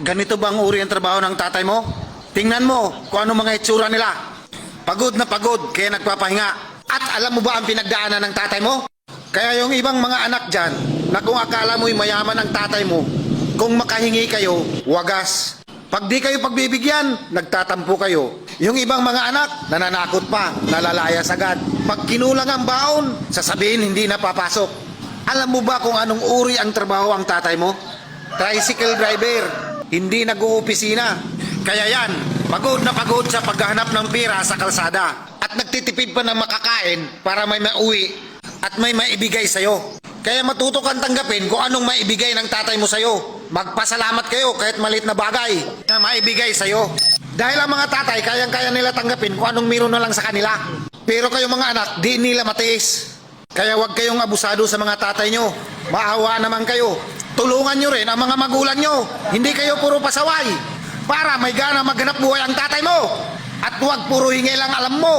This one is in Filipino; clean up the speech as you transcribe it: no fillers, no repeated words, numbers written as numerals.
Ganito ba ang uri ang trabaho ng tatay mo? Tingnan mo kung ano mga itsura nila. Pagod na pagod kaya nagpapahinga. At alam mo ba ang pinagdaanan ng tatay mo? Kaya yung ibang mga anak dyan, na kung akala mo'y mayaman ang tatay mo, kung makahingi kayo, wagas. Pag di kayo pagbibigyan, nagtatampo kayo. Yung ibang mga anak, nananakot pa, nalalayas agad. Pag kinulang ang baon, sasabihin hindi napapasok. Alam mo ba kung anong uri ang trabaho ang tatay mo? Tricycle driver, hindi nag-uopisina. Kaya yan, pagod na pagod sa paghahanap ng pera sa kalsada. At nagtitipid pa ng makakain para may mauwi at may maibigay sa'yo. Kaya matuto kang tanggapin kung anong maibigay ng tatay mo sa'yo. Magpasalamat kayo kahit maliit na bagay na maibigay sa'yo. Dahil ang mga tatay, kayang-kaya nila tanggapin kung anong meron na lang sa kanila. Pero kayo mga anak, di nila matiis. Kaya huwag kayong abusado sa mga tatay nyo. Maawa naman kayo. Tulungan nyo rin ang mga magulang nyo. Hindi kayo puro pasaway. Para may gana maghanap buhay ang tatay mo. At huwag puro hingi lang alam mo.